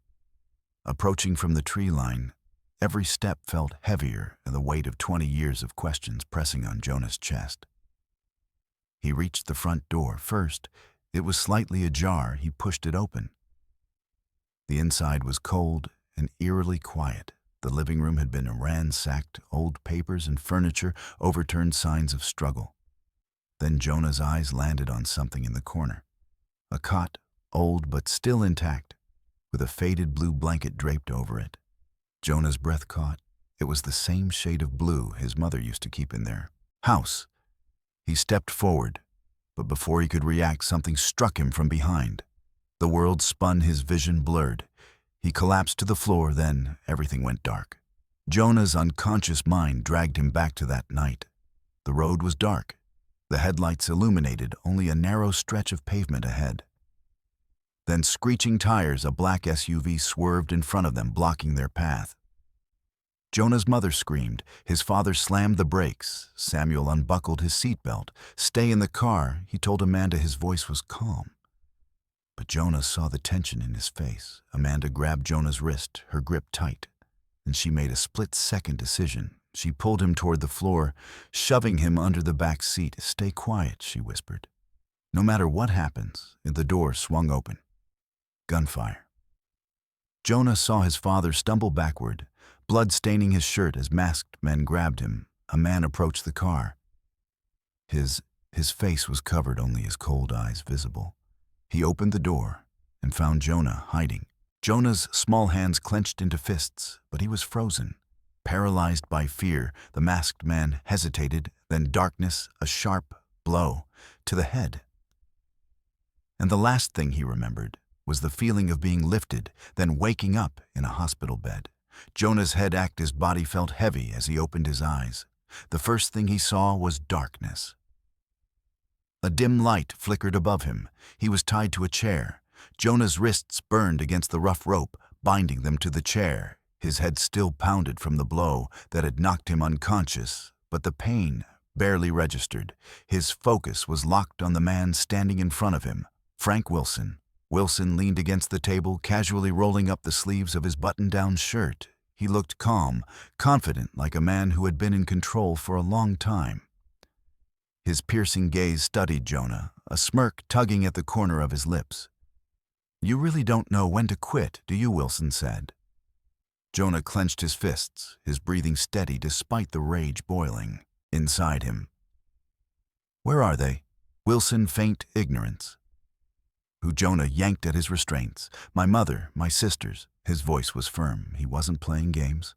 S1: Approaching from the tree line, every step felt heavier, and the weight of 20 years of questions pressing on Jonah's chest. He reached the front door first. It was slightly ajar. He pushed it open. The inside was cold and eerily quiet. The living room had been ransacked, old papers and furniture, overturned signs of struggle. Then Jonah's eyes landed on something in the corner. A cot, old but still intact, with a faded blue blanket draped over it. Jonah's breath caught. It was the same shade of blue his mother used to keep in their house. He stepped forward, but before he could react, something struck him from behind. The world spun, his vision blurred. He collapsed to the floor, then everything went dark. Jonah's unconscious mind dragged him back to that night. The road was dark. The headlights illuminated only a narrow stretch of pavement ahead. Then screeching tires, a black SUV swerved in front of them, blocking their path. Jonah's mother screamed. His father slammed the brakes. Samuel unbuckled his seatbelt. Stay in the car, he told Amanda. His voice was calm. But Jonah saw the tension in his face. Amanda grabbed Jonah's wrist, her grip tight, and she made a split-second decision. She pulled him toward the floor, shoving him under the back seat. Stay quiet, she whispered. No matter what happens, the door swung open. Gunfire. Jonah saw his father stumble backward, blood staining his shirt as masked men grabbed him. A man approached the car. His face was covered, only his cold eyes visible. He opened the door and found Jonah hiding. Jonah's small hands clenched into fists, but he was frozen. Paralyzed by fear, the masked man hesitated, then darkness, a sharp, blow, to the head. And the last thing he remembered was the feeling of being lifted, then waking up in a hospital bed. Jonah's head ached, his body felt heavy as he opened his eyes. The first thing he saw was darkness. A dim light flickered above him. He was tied to a chair. Jonah's wrists burned against the rough rope, binding them to the chair. His head still pounded from the blow that had knocked him unconscious, but the pain barely registered. His focus was locked on the man standing in front of him, Frank Wilson. Wilson leaned against the table, casually rolling up the sleeves of his button-down shirt. He looked calm, confident, like a man who had been in control for a long time. His piercing gaze studied Jonah, a smirk tugging at the corner of his lips. "You really don't know when to quit, do you?" Wilson said. Jonah clenched his fists, his breathing steady despite the rage boiling inside him. "Where are they?" Wilson feigned ignorance. Jonah yanked at his restraints. "My mother, my sisters." His voice was firm. He wasn't playing games.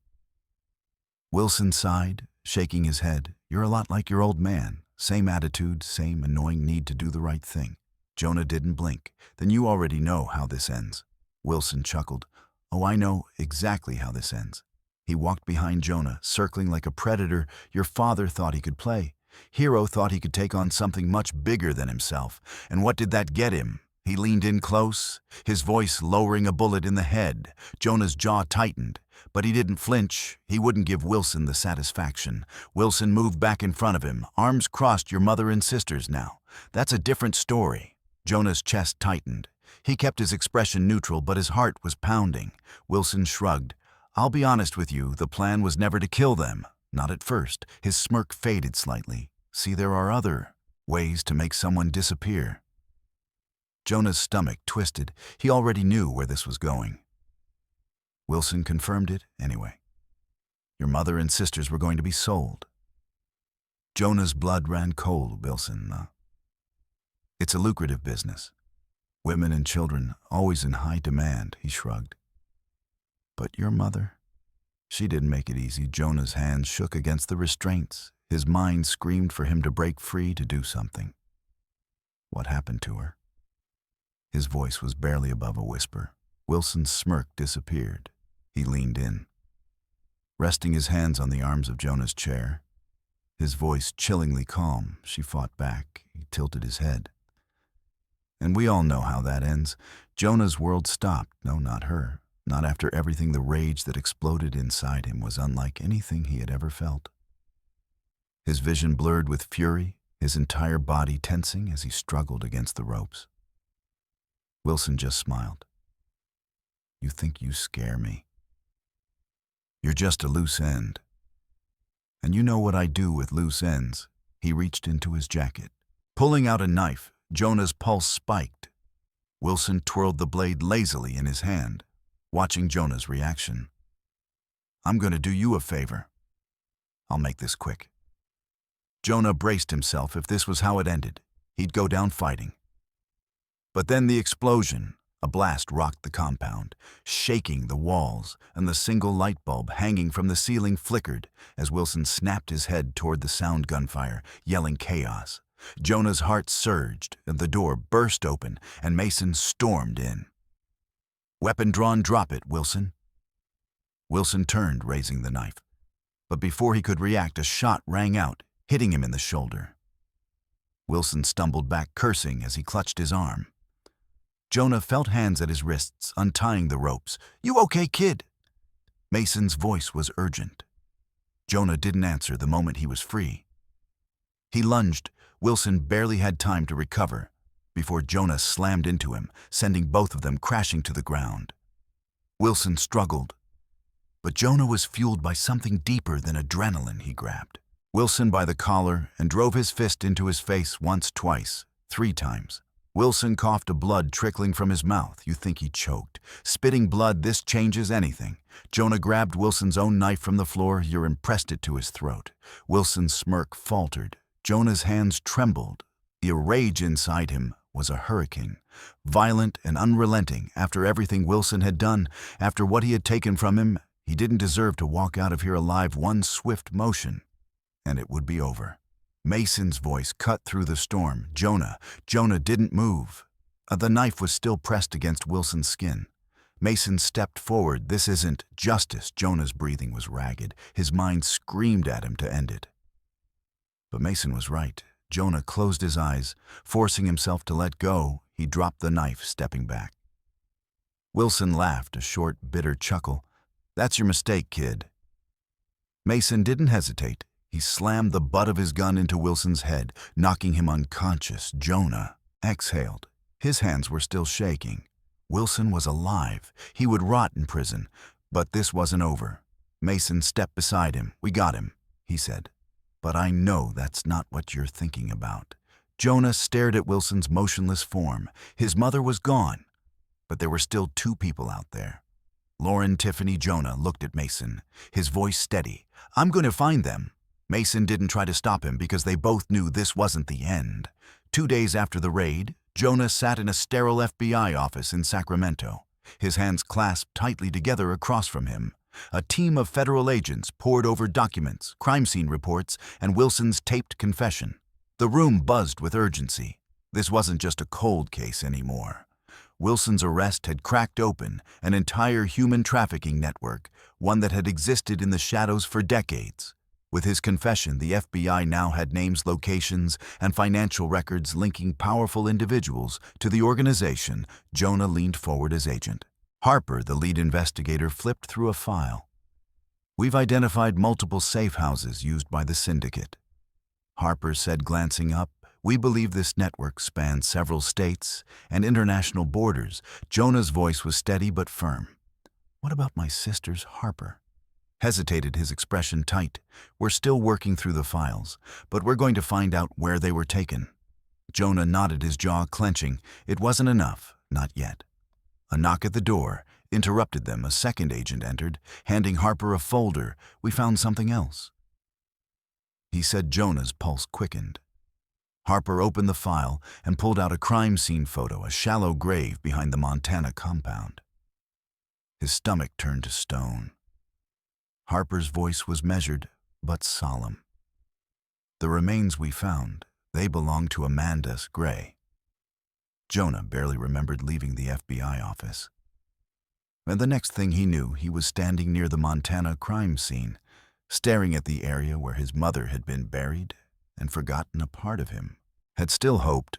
S1: Wilson sighed, shaking his head. "You're a lot like your old man. Same attitude, same annoying need to do the right thing." Jonah didn't blink. "Then you already know how this ends." Wilson chuckled. "Oh, I know exactly how this ends." He walked behind Jonah, circling like a predator. "Your father thought he could play. Hero thought he could take on something much bigger than himself. And what did that get him?" He leaned in close, his voice lowering a bullet in the head. Jonah's jaw tightened, but he didn't flinch. He wouldn't give Wilson the satisfaction. Wilson moved back in front of him, arms crossed. "Your mother and sisters now. That's a different story." Jonah's chest tightened. He kept his expression neutral, but his heart was pounding. Wilson shrugged. "I'll be honest with you, the plan was never to kill them. Not at first." His smirk faded slightly. "See, there are other ways to make someone disappear." Jonah's stomach twisted. He already knew where this was going. Wilson confirmed it anyway. "Your mother and sisters were going to be sold." Jonah's blood ran cold. "Wilson, it's a lucrative business. Women and children, always in high demand," he shrugged. "But your mother, she didn't make it easy." Jonah's hands shook against the restraints. His mind screamed for him to break free, to do something. "What happened to her?" His voice was barely above a whisper. Wilson's smirk disappeared. He leaned in, resting his hands on the arms of Jonah's chair. His voice chillingly calm. "She fought back." He tilted his head. "And we all know how that ends." Jonah's world stopped. No, not her. Not after everything. The rage that exploded inside him was unlike anything he had ever felt. His vision blurred with fury, his entire body tensing as he struggled against the ropes. Wilson just smiled. "You think you scare me? You're just a loose end. And you know what I do with loose ends." He reached into his jacket. Pulling out a knife, Jonah's pulse spiked. Wilson twirled the blade lazily in his hand, watching Jonah's reaction. "I'm going to do you a favor. I'll make this quick." Jonah braced himself. If this was how it ended, he'd go down fighting. But then the explosion. A blast rocked the compound, shaking the walls, and the single light bulb hanging from the ceiling flickered as Wilson snapped his head toward the sound gunfire, yelling chaos. Jonah's heart surged, and the door burst open, and Mason stormed in. "Weapon drawn, drop it, Wilson." Wilson turned, raising the knife. But before he could react, a shot rang out, hitting him in the shoulder. Wilson stumbled back, cursing as he clutched his arm. Jonah felt hands at his wrists, untying the ropes. "You okay, kid?" Mason's voice was urgent. Jonah didn't answer the moment he was free. He lunged. Wilson barely had time to recover before Jonah slammed into him, sending both of them crashing to the ground. Wilson struggled, but Jonah was fueled by something deeper than adrenaline. He grabbed Wilson by the collar and drove his fist into his face once, twice, 3 times. Wilson coughed, blood trickling from his mouth. You think he choked. Spitting blood, this changes anything. Jonah grabbed Wilson's own knife from the floor and pressed it to his throat. Wilson's smirk faltered. Jonah's hands trembled. The rage inside him was a hurricane, violent and unrelenting. After everything Wilson had done, after what he had taken from him, he didn't deserve to walk out of here alive. One swift motion, and it would be over. Mason's voice cut through the storm. Jonah. Jonah didn't move. The knife was still pressed against Wilson's skin. Mason stepped forward. This isn't justice. Jonah's breathing was ragged. His mind screamed at him to end it. But Mason was right. Jonah closed his eyes. Forcing himself to let go, he dropped the knife, stepping back. Wilson laughed, a short, bitter chuckle. "That's your mistake, kid." Mason didn't hesitate. He slammed the butt of his gun into Wilson's head, knocking him unconscious. Jonah exhaled. His hands were still shaking. Wilson was alive. He would rot in prison. But this wasn't over. Mason stepped beside him. "We got him," he said. "But I know that's not what you're thinking about." Jonah stared at Wilson's motionless form. His mother was gone. But there were still two people out there. Lauren, Tiffany, Jonah looked at Mason, his voice steady. "I'm going to find them." Mason didn't try to stop him because they both knew this wasn't the end. 2 days after the raid, Jonah sat in a sterile FBI office in Sacramento, his hands clasped tightly together across from him. A team of federal agents pored over documents, crime scene reports, and Wilson's taped confession. The room buzzed with urgency. This wasn't just a cold case anymore. Wilson's arrest had cracked open an entire human trafficking network, one that had existed in the shadows for decades. With his confession, the FBI now had names, locations, and financial records linking powerful individuals to the organization. Jonah leaned forward as agent. Harper, the lead investigator, flipped through a file. "We've identified multiple safe houses used by the syndicate." Harper said, glancing up. "We believe this network spans several states and international borders." Jonah's voice was steady but firm. "What about my sister's Harper?" Hesitated, his expression tight. "We're still working through the files, but we're going to find out where they were taken." Jonah nodded, his jaw clenching. It wasn't enough, not yet. A knock at the door interrupted them. A second agent entered, handing Harper a folder. "We found something else," he said. Jonah's pulse quickened. Harper opened the file and pulled out a crime scene photo, a shallow grave behind the Montana compound. His stomach turned to stone. Harper's voice was measured but solemn. "The remains we found, they belong to Amanda Gray." Jonah barely remembered leaving the FBI office. And the next thing he knew, he was standing near the Montana crime scene, staring at the area where his mother had been buried and forgotten. A part of him had still hoped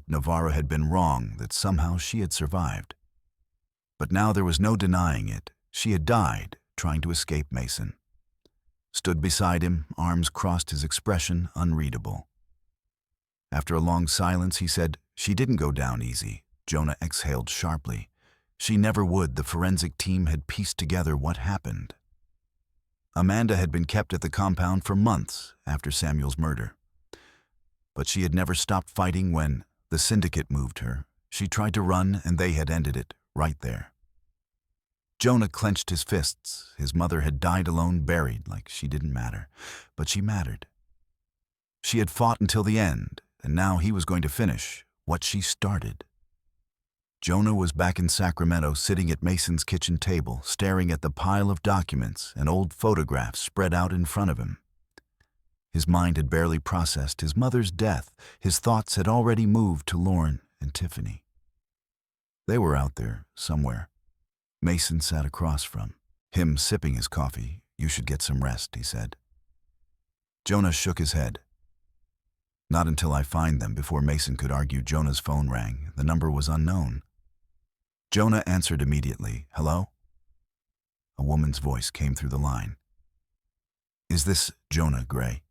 S1: Navarro had been wrong, that somehow she had survived. But now there was no denying it. She had died trying to escape Mason. Stood beside him, arms crossed, his expression unreadable. After a long silence, he said, "She didn't go down easy." Jonah exhaled sharply. She never would. The forensic team had pieced together what happened. Amanda had been kept at the compound for months after Samuel's murder. But she had never stopped fighting when the syndicate moved her. She tried to run, and they had ended it right there. Jonah clenched his fists. His mother had died alone, buried like she didn't matter. But she mattered. She had fought until the end, and now he was going to finish what she started. Jonah was back in Sacramento, sitting at Mason's kitchen table, staring at the pile of documents and old photographs spread out in front of him. His mind had barely processed his mother's death. His thoughts had already moved to Lauren and Tiffany. They were out there somewhere. Mason sat across from him, sipping his coffee. "You should get some rest," he said. Jonah shook his head. "Not until I find them." Before Mason could argue, Jonah's phone rang. The number was unknown. Jonah answered immediately. "Hello?" A woman's voice came through the line. "Is this Jonah Gray?"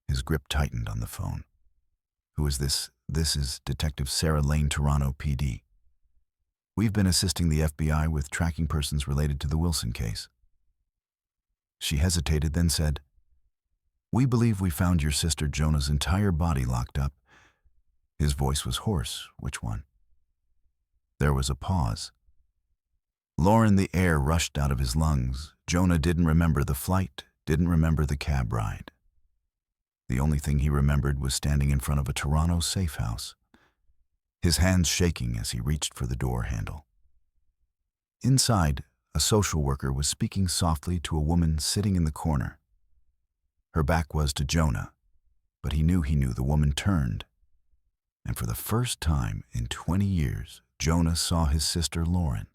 S1: His grip tightened on the phone. "Who is this?" "This is Detective Sarah Lane, Toronto PD. We've been assisting the FBI with tracking persons related to the Wilson case." She hesitated, then said, "We believe we found your sister Jonah's entire body locked up." His voice was hoarse. "Which one?" There was a pause. Lauren, the air rushed out of his lungs. Jonah didn't remember the flight, didn't remember the cab ride. The only thing he remembered was standing in front of a Toronto safe house, his hands shaking as he reached for the door handle. Inside, a social worker was speaking softly to a woman sitting in the corner. Her back was to Jonah. But he knew the woman turned. And for the first time in 20 years, Jonah saw his sister Lauren.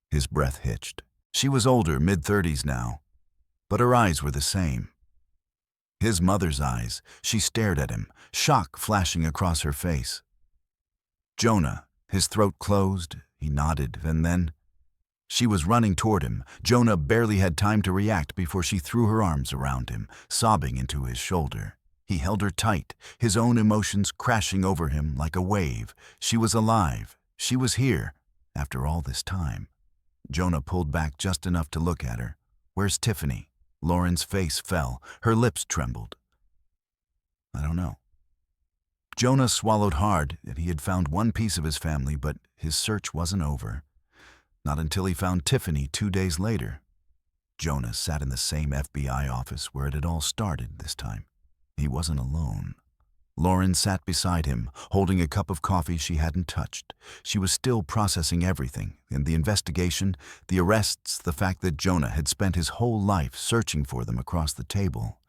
S1: His breath hitched. She was older, mid-30s now, but her eyes were the same. His mother's eyes. She stared at him, shock flashing across her face. Jonah, his throat closed, he nodded, and then she was running toward him. Jonah barely had time to react before she threw her arms around him, sobbing into his shoulder. He held her tight, his own emotions crashing over him like a wave. She was alive. She was here, after all this time. Jonah pulled back just enough to look at her. "Where's Tiffany?" Lauren's face fell. Her lips trembled. "I don't know." Jonah swallowed hard. He had found one piece of his family, but his search wasn't over. Not until he found Tiffany 2 days later. Jonah sat in the same FBI office where it had all started this time. He wasn't alone. Lauren sat beside him, holding a cup of coffee she hadn't touched. She was still processing everything, and the investigation, the arrests, the fact that Jonah had spent his whole life searching for them across the table.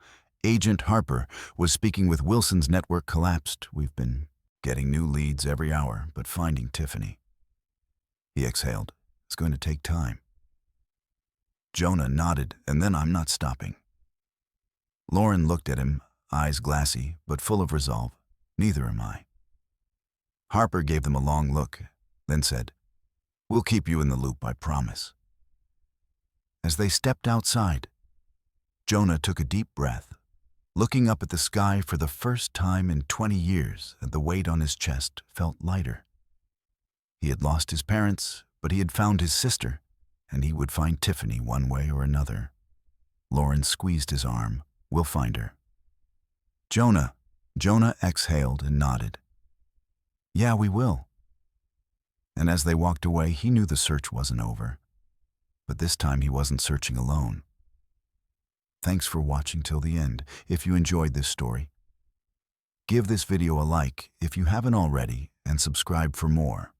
S1: Agent Harper was speaking with Wilson's network collapsed. "We've been getting new leads every hour, but finding Tiffany." He exhaled. "It's going to take time." Jonah nodded, and then, "I'm not stopping." Lauren looked at him, eyes glassy, but full of resolve. "Neither am I." Harper gave them a long look, then said, "We'll keep you in the loop, I promise." As they stepped outside, Jonah took a deep breath, looking up at the sky for the first time in 20 years, and the weight on his chest felt lighter. He had lost his parents, but he had found his sister, and he would find Tiffany one way or another. Lauren squeezed his arm. "We'll find her." "Jonah." Jonah exhaled and nodded. "Yeah, we will." And as they walked away, he knew the search wasn't over. But this time he wasn't searching alone. Thanks for watching till the end. If you enjoyed this story, give this video a like if you haven't already, and subscribe for more.